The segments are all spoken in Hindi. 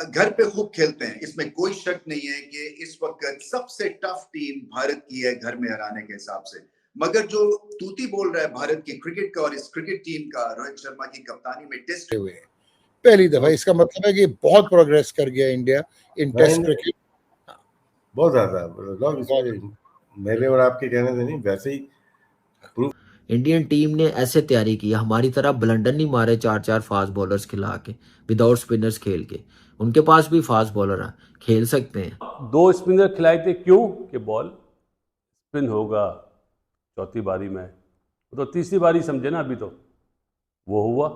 घर पे खूब खेलते हैं, इसमें कोई शक नहीं है कि इस वक्त सबसे टफ टीम भारत की है घर में हराने के हिसाब से। मगर जो तूती बोल रहा है भारत की क्रिकेट का और इस क्रिकेट टीम का रोहित शर्मा की कप्तानी में टेस्ट हुए पहली दफा, इसका मतलब है कि बहुत प्रोग्रेस कर गया इंडिया इन टेस्ट क्रिकेट। बहुत ज्यादा मेरे और आपके कहने से नहीं, वैसे ही इंडियन टीम ने ऐसे तैयारी की, हमारी तरह ब्लंडर नहीं मारे 4-4 फास्ट बॉलर्स खिला के, विदाउट स्पिनर्स खेल के। उनके पास भी फास्ट बॉलर हैं, खेल सकते हैं। 2 स्पिनर खिलाए थे, क्यों? कि बॉल स्पिन होगा चौथी बारी में, तो तीसरी बारी समझे ना, अभी तो वो हुआ।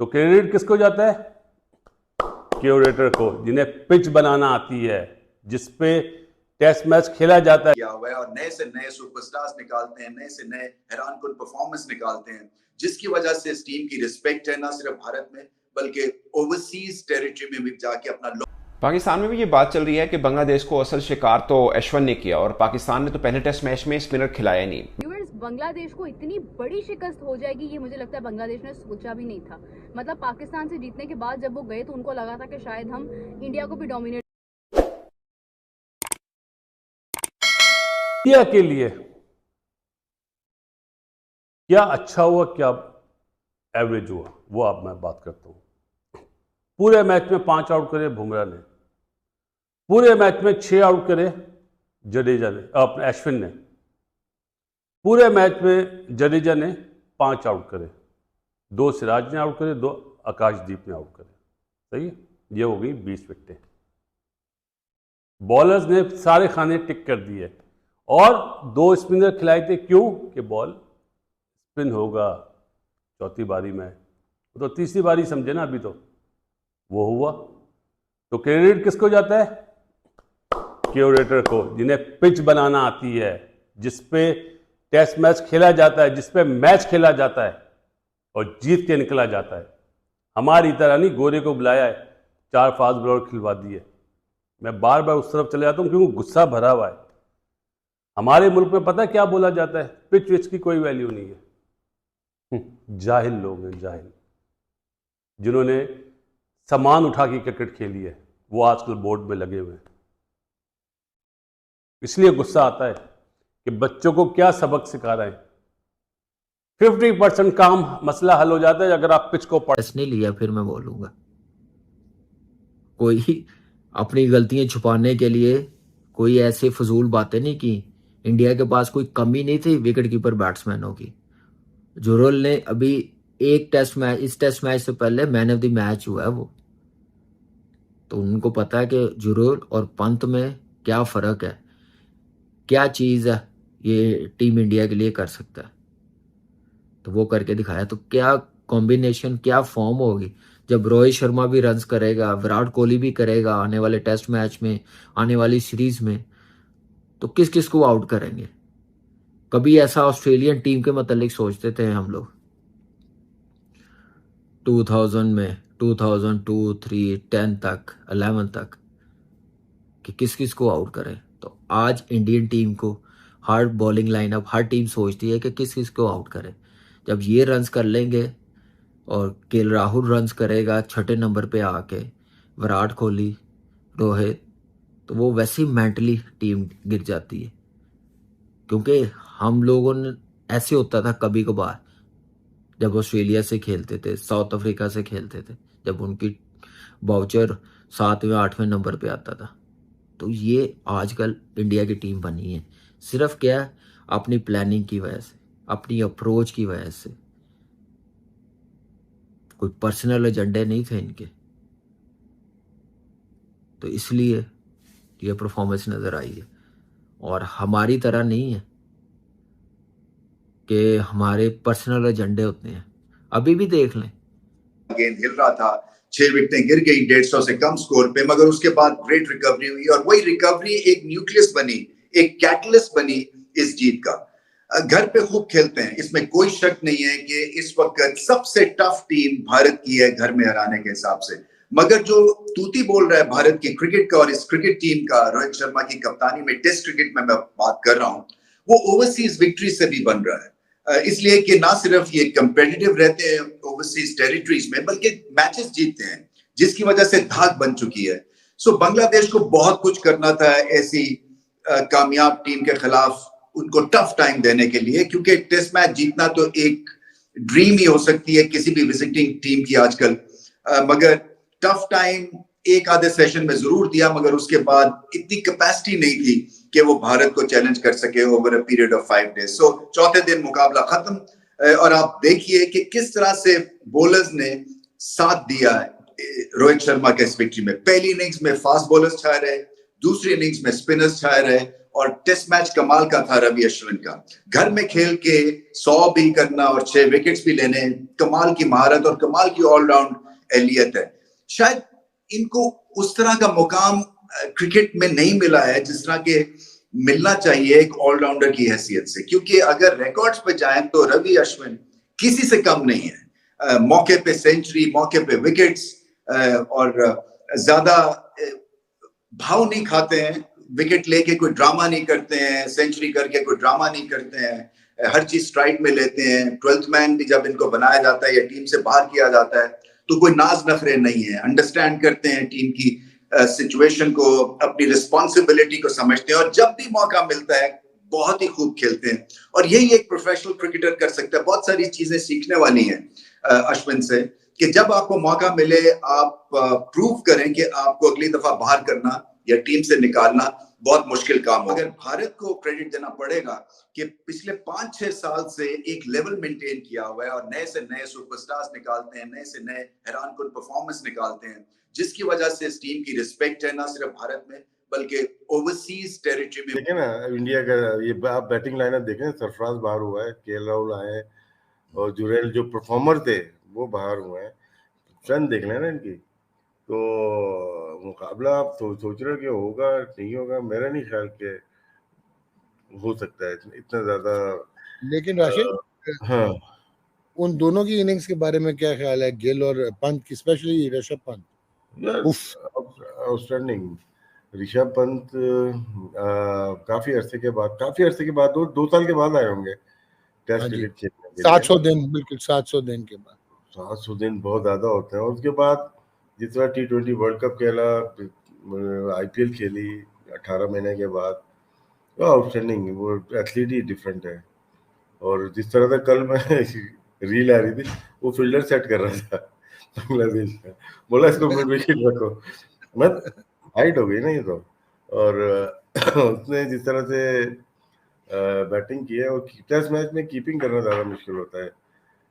तो क्रेडिट किसको जाता है? क्यूरेटर को, जिन्हें पिच बनाना आती है, जिसपे टेस्ट मैच खेला जाता है। किया हुआ है और नए से नए सुपरस्टार्स निकालते हैं, नए से नए हैरानकुन परफॉर्मेंस निकालते हैं, जिसकी वजह से इस टीम की रिस्पेक्ट है ना सिर्फ भारत में बल्कि ओवरसीज टेरिटरी में भी जाके अपना। पाकिस्तान में भी ये बात चल रही है कि बांग्लादेश को असल शिकार तो अश्विन ने किया और पाकिस्तान ने तो पहले टेस्ट मैच में स्पिनर खिलाया नहीं। बांग्लादेश को इतनी बड़ी शिकस्त हो जाएगी ये मुझे लगता है बांग्लादेश ने सोचा भी नहीं था। मतलब पाकिस्तान से जीतने के बाद जब वो गए तो उनको लगा था कि शायद हम इंडिया को भी डोमिनेट इंडिया के लिए क्या अच्छा हुआ, क्या एवरेज हुआ, वो अब मैं बात करता हूं। पूरे मैच में 5 आउट करे बुमराह ने, पूरे मैच में 6 आउट करे जडेजा ने, अपने अश्विन ने, पूरे मैच में जडेजा ने 5 आउट करे, 2 सिराज ने आउट करे, 2 आकाशदीप ने आउट करे। सही है, ये हो गई 20 विकेटें। बॉलर्स ने सारे खाने टिक कर दिए और 2 स्पिनर खिलाए थे, क्यों? कि बॉल स्पिन होगा चौथी बारी में, तो तीसरी बारी समझे ना, अभी तो वो हुआ। तो क्रेडिट किसको जाता है? क्यूरेटर को, जिन्हें पिच बनाना आती है, जिसपे टेस्ट मैच खेला जाता है, जिसपे मैच खेला जाता है और जीत के निकला जाता है। हमारी तरह नहीं, गोरे को बुलाया है, 4 फास्ट बॉलर खिलवा दिए। मैं बार बार उस तरफ चले जाता हूँ क्योंकि गुस्सा भरा हुआ है। हमारे मुल्क में पता है क्या बोला जाता है? पिच विच की कोई वैल्यू नहीं है। जाहिल लोग हैं, जाहिल, जिन्होंने सामान उठा के क्रिकेट खेली है, वो आजकल बोर्ड में लगे हुए हैं। इसलिए गुस्सा आता है कि बच्चों को क्या सबक सिखा रहे हैं। 50% काम मसला हल हो जाता है अगर आप पिच को पढ़ नहीं लिया। फिर मैं बोलूंगा कोई अपनी गलतियां छुपाने के लिए कोई ऐसे फजूल बातें नहीं की। इंडिया के पास कोई कमी नहीं थी विकेट कीपर बैट्समैनों की। जुरल ने अभी एक टेस्ट मैच, इस टेस्ट मैच से पहले मैन ऑफ द मैच हुआ है वो, तो उनको पता है कि जुरल और पंत में क्या फ़र्क है, क्या चीज़ है ये टीम इंडिया के लिए कर सकता है, तो वो करके दिखाया। तो क्या कॉम्बिनेशन, क्या फॉर्म होगी जब रोहित शर्मा भी रन्स करेगा, विराट कोहली भी करेगा आने वाले टेस्ट मैच में, आने वाली सीरीज में, तो किस किस को आउट करेंगे। कभी ऐसा ऑस्ट्रेलियन टीम के मतलब सोचते थे हम लोग 2000 में, 2002, 3, 10 तक, 11 तक, कि किस किस को आउट करें। तो आज इंडियन टीम को हार्ड बॉलिंग लाइनअप हर टीम सोचती है कि किस किस को आउट करें। जब ये रन्स कर लेंगे और केएल राहुल रन्स करेगा 6ठे नंबर पे आके, विराट कोहली, रोहित, तो वो वैसे ही मेंटली टीम गिर जाती है। क्योंकि हम लोगों ने ऐसे होता था कभी कभार जब ऑस्ट्रेलिया से खेलते थे, साउथ अफ्रीका से खेलते थे, जब उनकी बाउचर 7वें 8वें नंबर पे आता था। तो ये आजकल इंडिया की टीम बनी है सिर्फ क्या, अपनी प्लानिंग की वजह से, अपनी अप्रोच की वजह से। कोई पर्सनल एजेंडे नहीं थे इनके, तो इसलिए ये परफॉर्मेंस नज़र आई है। और हमारी तरह नहीं है कि हमारे पर्सनल एजेंडे होते हैं। अभी भी देख लें, गेंद हिल रहा था, 6 विकेटें गिर गई 150 से कम स्कोर पे, मगर उसके बाद ग्रेट रिकवरी हुई और वही रिकवरी एक न्यूक्लियस बनी, एक कैटलिस्ट बनी इस जीत का। घर पे खूब खेलते हैं, इसमें कोई शक नहीं है कि इस वक्त सबसे टफ टीम भारत की है घर में हराने के हिसाब से। मगर जो तूती बोल रहा है भारत की क्रिकेट का और इस क्रिकेट टीम का रोहित शर्मा की कप्तानी में टेस्ट क्रिकेट में मैं बात कर रहा हूं, वो ओवरसीज विक्ट्री से भी बन रहा है। इसलिए कि ना सिर्फ ये कंपेटिटिव रहते हैं ओवरसीज टेरिटरीज में, बल्कि मैचेस जीतते हैं, जिसकी वजह से धाक बन चुकी है। सो बांग्लादेश को बहुत कुछ करना था ऐसी कामयाब टीम के खिलाफ उनको टफ टाइम देने के लिए, क्योंकि टेस्ट मैच जीतना तो एक ड्रीम ही हो सकती है किसी भी विजिटिंग टीम की आजकल, मगर टफ टाइम एक आधे सेशन में जरूर दिया, मगर उसके बाद इतनी कैपेसिटी नहीं थी कि वो भारत को चैलेंज कर सके over a period of 5 days. So चौथे दिन मुकाबला खत्म, और आप देखिए कि किस तरह से बॉलर्स ने साथ दिया रोहित शर्मा के इस विक्ट्री में। पहली इनिंग्स में फास्ट बॉलर्स छाए रहे, दूसरी इनिंग्स में स्पिनर्स छाए रहे, और टेस्ट मैच कमाल का था रवि अश्विन का। घर में खेल के 100 भी करना और 6 विकेट्स भी लेने, कमाल की महारत और कमाल की ऑलराउंड एहलियत है। शायद इनको उस तरह का मुकाम क्रिकेट में नहीं मिला है जिस तरह के मिलना चाहिए एक ऑलराउंडर की हैसियत से, क्योंकि अगर रिकॉर्ड्स पे जाएं तो रवि अश्विन किसी से कम नहीं है। मौके पे सेंचुरी, मौके पे विकेट्स, और ज्यादा भाव नहीं खाते हैं, विकेट लेके कोई ड्रामा नहीं करते हैं, सेंचुरी करके कोई ड्रामा नहीं करते हैं, हर चीज स्ट्राइक में लेते हैं। 12th मैन भी जब इनको बनाया जाता है या टीम से बाहर किया जाता है तो कोई नाज नखरे नहीं है, अंडरस्टैंड करते हैं टीम की सिचुएशन को, अपनी रिस्पॉन्सिबिलिटी को समझते हैं, और जब भी मौका मिलता है बहुत ही खूब खेलते हैं। और यही एक प्रोफेशनल क्रिकेटर कर सकता है। बहुत सारी चीजें सीखने वाली हैं अश्विन से, कि जब आपको मौका मिले आप प्रूव करें कि आपको अगली दफा बाहर करना या टीम से निकालना बहुत मुश्किल काम हो। अगर भारत को क्रेडिट देना पड़ेगा कि पिछले 5-6 साल से एक लेवल मेंटेन किया हुआ है, और नए से नए सुपरस्टार्स निकालते हैं, नए से नए हैरानकुन परफॉर्मेंस निकालते हैं, जिसकी वजह से इस टीम की रिस्पेक्ट है ना सिर्फ भारत में बल्कि ओवरसीज टेरिटरी में। देखें ना इंडिया का ये आप बैटिंग लाइनअप देखें, सरफराज बाहर हुआ है, केएल राहुल आए, और जुरेल जो परफॉर्मर थे वो बाहर हुए हैं। स्ट्रेंथ देख लेना इनकी। तो मुकाबला आप सोच रहे हो कि होगा नहीं होगा, मेरा नहीं ख्याल के हो सकता है इतना ज्यादा। लेकिन राशिद, हाँ, उन दोनों की इनिंग्स के बारे में क्या ख्याल है, गिल और पंत की, स्पेशली ऋषभ पंत? आउटस्टैंडिंग। ऋषभ पंत काफी अरसे के बाद 2 साल के बाद आए होंगे टेस्ट क्रिकेट खेलने के लिए। 700 दिन, बिल्कुल 700 दिन के बाद। 700 दिन बहुत ज्यादा होते हैं। और उसके बाद जिस तरह T20 वर्ल्ड कप खेला, IPL खेली 18 महीने के बाद, तो आउटस्टैंडिंग। वो एथलीट ही डिफरेंट है। और जिस तरह से कल मैं रील आ रही थी, वो फील्डर सेट कर रहा था बांग्लादेश का, बोला इसको मिड विकेट रखो, मत हाइट हो गई ना ये तो। और उसने जिस तरह से बैटिंग की है, और टेस्ट मैच में कीपिंग करना ज़्यादा मुश्किल होता है।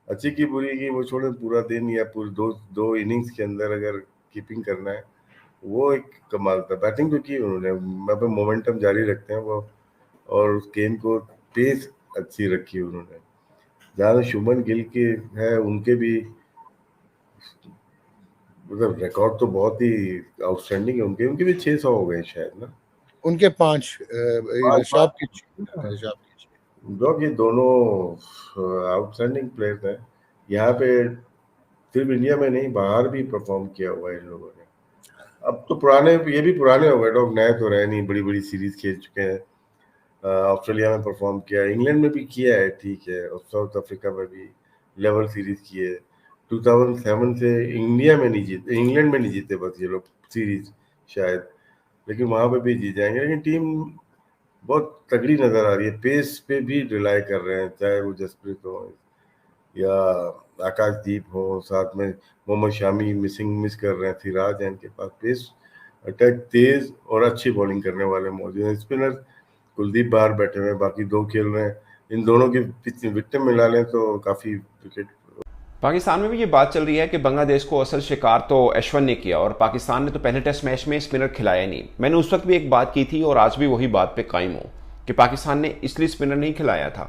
अच्छी की बुरी की वो छोड़े, पूरा दिन या पूरे दो इनिंग्स के अंदर अगर कीपिंग करना है, वो एक कमाल था। बैटिंग तो की उन्होंने, मतलब मोमेंटम जारी रखते हैं वो, और उस गेम को पेस अच्छी रखी उन्होंने। जहाँ शुभमन गिल के है, उनके भी मतलब रिकॉर्ड तो बहुत ही आउटस्टैंडिंग है। उनके भी 600 हो गए शायद ना। उनके 5 ऋषभ की। लोग ये दोनों आउटस्टैंडिंग प्लेयर्स हैं। यहाँ पे सिर्फ इंडिया में नहीं, बाहर भी परफॉर्म किया हुआ है इन लोगों ने। अब तो ये भी पुराने हो गए लोग, नए तो रहे नहीं, बड़ी बड़ी सीरीज खेल चुके हैं। ऑस्ट्रेलिया में परफॉर्म किया, इंग्लैंड में भी किया है, ठीक है, और साउथ अफ्रीका में भी लेवल सीरीज की है। 2007 से इंग्लैंड में नहीं जीते बस ये लोग सीरीज शायद, लेकिन वहाँ पे भी जीत जाएंगे। लेकिन टीम बहुत तगड़ी नजर आ रही है, पेस पे भी रिलाई कर रहे हैं, चाहे वो जसप्रीत हो या आकाशदीप हो, साथ में मोहम्मद शामी मिस कर रहे हैं, सिराज है इनके पास। पेस अटैक तेज और अच्छी बॉलिंग करने वाले मौजूद हैं। स्पिनर कुलदीप बाहर बैठे हुए हैं, बाकी 2 खेल रहे हैं। इन दोनों की विकेट मिला लें तो काफी विकेट। पाकिस्तान में भी ये बात चल रही है कि बांग्लादेश को असल शिकार तो अश्विन ने किया, और पाकिस्तान ने तो पहले टेस्ट मैच में स्पिनर खिलाया नहीं। मैंने उस वक्त भी एक बात की थी और आज भी वही बात पे कायम हूं कि पाकिस्तान ने इसलिए स्पिनर नहीं खिलाया था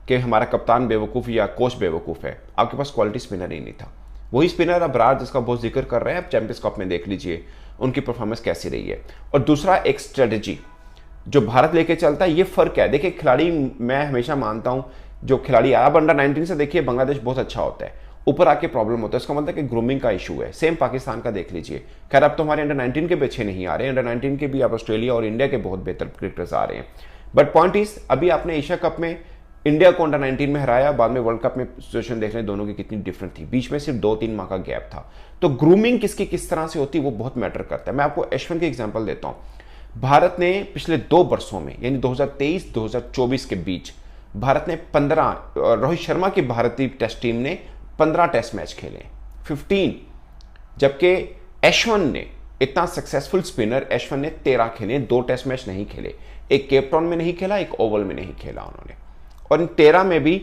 कि हमारा कप्तान बेवकूफ़ या कोच बेवकूफ़ है, आपके पास क्वालिटी स्पिनर ही नहीं था। वही स्पिनर अबरार जिसका बहुत जिक्र कर रहे हैं, अब चैंपियंस कप में देख लीजिए उनकी परफॉर्मेंस कैसी रही है। और दूसरा, एक स्ट्रेटजी जो भारत लेके चलता है, ये फ़र्क है। देखिए खिलाड़ी, मैं हमेशा मानता हूँ जो खिलाड़ी अब अंडर 19 से देखिए बांग्लादेश बहुत अच्छा होता है, ऊपर आके प्रॉब्लम होता है, इसका मतलब है कि ग्रूमिंग का इशू है। सेम पाकिस्तान का देख लीजिए। खैर अब तो हमारे अंडर 19 के भी अच्छे नहीं आ रहे, अंडर 19 के भी अब ऑस्ट्रेलिया और इंडिया के बहुत बेहतर क्रिकेटर्स आ रहे हैं। बट पॉइंट इज, अभी आपने एशिया कप में इंडिया को अंडर 19 में हराया, बाद में वर्ल्ड कप में सिचुएशन देख रहे हैं दोनों की कितनी डिफरेंट थी, बीच में सिर्फ 2-3 माह का गैप था। तो ग्रूमिंग किसकी किस तरह से होती है वो बहुत मैटर करता है। मैं आपको एशवन की एग्जांपल देता हूं। भारत ने पिछले 2 वर्षों में यानी 2023-2024 के बीच भारत ने 15, रोहित शर्मा की भारतीय टेस्ट टीम ने 15 टेस्ट मैच खेले, 15, जबकि एशवन ने, इतना सक्सेसफुल स्पिनर एशवन ने 13 खेले, 2 टेस्ट मैच नहीं खेले, एक केप टाउन में नहीं खेला, एक ओवल में नहीं खेला उन्होंने, और इन 13 में भी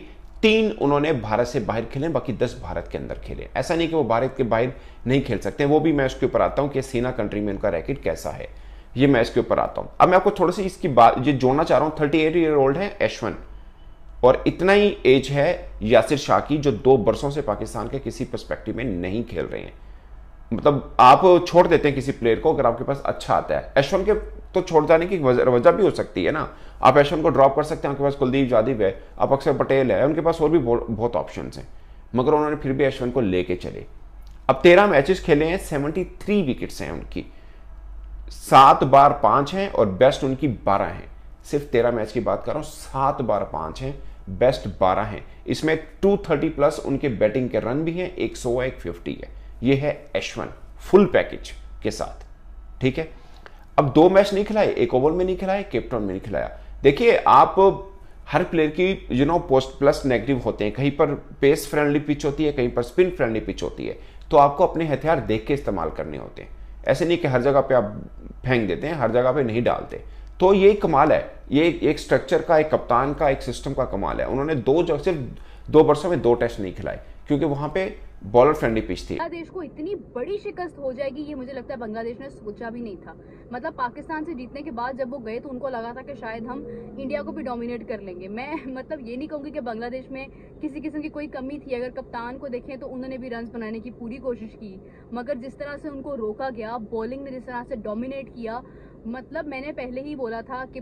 3 उन्होंने भारत से बाहर खेले, बाकी 10 भारत के अंदर खेले। ऐसा नहीं कि वो भारत के बाहर नहीं खेल सकते, वो भी मैं उसके ऊपर आता हूं कि सीना कंट्री में उनका रैकेट कैसा है, ये मैं इसके ऊपर आता हूं। अब मैं आपको थोड़ी सी इसकी बात ये जोड़ना चाह रहा हूं। 38 ईयर ओल्ड है एशवन, और इतना ही एज है यासिर शाह की, जो 2 वर्षों से पाकिस्तान के किसी पर्सपेक्टिव में नहीं खेल रहे हैं। मतलब आप छोड़ देते हैं किसी प्लेयर को अगर आपके पास अच्छा आता है। एशवन के तो छोड़ जाने की वजह भी हो सकती है ना, आप एशवन को ड्रॉप कर सकते हैं, आपके पास कुलदीप यादव है, आप अक्षर पटेल है, उनके पास और भी बहुत ऑप्शन हैं, मगर उन्होंने फिर भी एशवन को लेके चले। अब 13 मैचेस खेले हैं, 73 विकेट्स हैं उनकी, 7 बार 5 हैं और बेस्ट उनकी 12 हैं। सिर्फ 13 मैच की बात कर रहा हूं, 7 बार 5 हैं, बेस्ट 12 हैं। इसमें 230 प्लस उनके बैटिंग के रन भी हैं, 100 है, 150 है। ये है एशवन फुल पैकेज के साथ, ठीक है। अब 2 मैच नहीं खिलाए, एक ओवल में नहीं खिलाए, केप टाउन में नहीं खिलाया। देखिए आप हर प्लेयर की पोस्ट प्लस नेगेटिव होते हैं, कहीं पर पेस फ्रेंडली पिच होती है, कहीं पर स्पिन फ्रेंडली पिच होती है, तो आपको अपने हथियार देख के इस्तेमाल करने होते हैं। ऐसे नहीं कि हर जगह पे आप फेंक देते हैं, हर जगह पे नहीं डालते। तो ये कमाल है, ये एक स्ट्रक्चर का, एक कप्तान का, एक सिस्टम का कमाल है। उन्होंने सिर्फ 2 वर्षों में 2 टेस्ट नहीं खिलाए, क्योंकि वहां पे बॉलर फ्रेंडली पिच थी। बांग्लादेश को इतनी बड़ी शिकस्त हो जाएगी ये मुझे लगता है बांग्लादेश ने सोचा भी नहीं था। मतलब पाकिस्तान से जीतने के बाद जब वो गए तो उनको लगा था कि शायद हम इंडिया को भी डोमिनेट कर लेंगे। मैं मतलब ये नहीं कहूँगी कि बांग्लादेश में किसी किस्म की कोई कमी थी। अगर कप्तान को देखें तो उन्होंने भी रन बनाने की पूरी कोशिश की, मगर जिस तरह से उनको रोका गया, बॉलिंग ने जिस तरह से डोमिनेट किया, मतलब मैंने पहले ही बोला था कि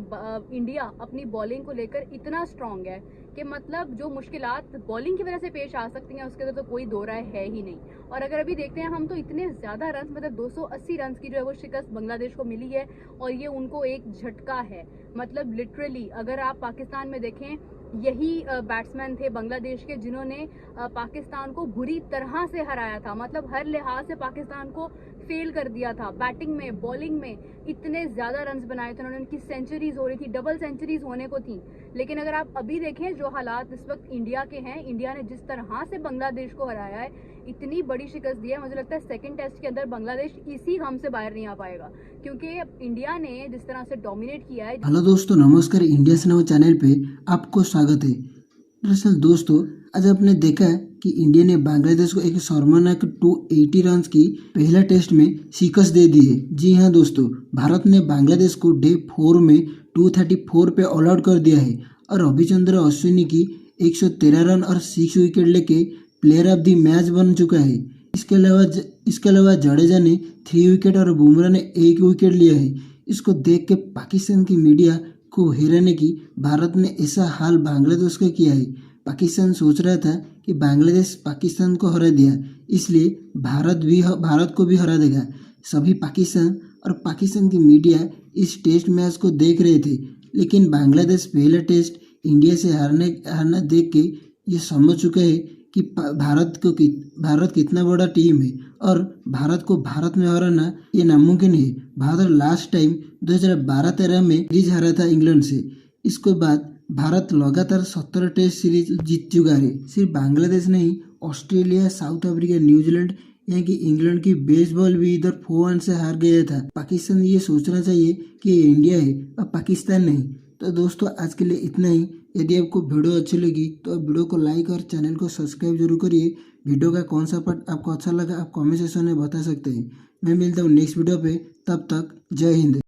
इंडिया अपनी बॉलिंग को लेकर इतना स्ट्रांग है कि मतलब जो मुश्किलात बॉलिंग की वजह से पेश आ सकती हैं उसके अंदर तो कोई दो राय है ही नहीं। और अगर अभी देखते हैं हम तो इतने ज़्यादा रन, मतलब 280 रन की जो है वो शिकस्त बांग्लादेश को मिली है, और ये उनको एक झटका है। मतलब लिटरली अगर आप पाकिस्तान में देखें, यही बैट्समैन थे बांग्लादेश के जिन्होंने पाकिस्तान को बुरी तरह से हराया था। मतलब हर लिहाज से पाकिस्तान को फेल कर दिया था, बैटिंग में, बॉलिंग में इतने ज़्यादा रन्स बनाए थे उन्होंने, उनकी सेंचुरीज हो रही थी, डबल सेंचुरीज होने को थी। लेकिन अगर आप अभी देखें जो हालात इस वक्त इंडिया के हैं, इंडिया ने जिस तरह से बांग्लादेश को हराया है, इतनी बड़ी शिकस्त दी है, मुझे लगता है सेकंड टेस्ट के अंदर बांग्लादेश इसी गम से बाहर नहीं आ पाएगा, क्योंकि इंडिया ने जिस तरह से डोमिनेट किया है। हेलो दोस्तों, नमस्कार। इंडिया सिनेमा चैनल पे आपको स्वागत है। दरअसल दोस्तों, आज आपने देखा कि इंडिया ने बांग्लादेश को एक शर्मनाक 280 रन की पहला टेस्ट में शिकस्त दे दी है। जी हाँ दोस्तों, भारत ने बांग्लादेश को डे 4 में 234 पे ऑल आउट कर दिया है और रविचंद्र अश्विनी की 113 रन और 6 विकेट लेके प्लेयर ऑफ द मैच बन चुका है। इसके अलावा जडेजा ने 3 विकेट और बुमराह ने 1 विकेट लिया है। इसको देख के पाकिस्तान की मीडिया को हैरानी की भारत ने ऐसा हाल बांग्लादेश का किया है। पाकिस्तान सोच रहा था कि बांग्लादेश पाकिस्तान को हरा दिया, इसलिए भारत को भी हरा देगा। सभी पाकिस्तान और पाकिस्तान की मीडिया इस टेस्ट मैच को देख रहे थे, लेकिन बांग्लादेश पहला टेस्ट इंडिया से हारना देख के ये समझ चुका है कि भारत कितना बड़ा टीम है और भारत को भारत में हराना ये नामुमकिन है। भारत लास्ट टाइम 2012-13 में सीरीज हारा था इंग्लैंड से। इसके बाद भारत लगातार 17 टेस्ट सीरीज जीत चुका है। सिर्फ बांग्लादेश नहीं, ऑस्ट्रेलिया, साउथ अफ्रीका, न्यूजीलैंड, यहाँ की इंग्लैंड की बेसबॉल भी इधर 4-1 से हार गया था। पाकिस्तान ये सोचना चाहिए कि ये इंडिया है और पाकिस्तान नहीं। तो दोस्तों, आज के लिए इतना ही। यदि आपको वीडियो अच्छी लगी तो आप वीडियो को लाइक और चैनल को सब्सक्राइब जरूर करिए। वीडियो का कौन सा पार्ट आपको अच्छा लगा आप कमेंट सेक्शन में बता सकते हैं। मैं मिलता हूँ नेक्स्ट वीडियो पे, तब तक जय हिंद।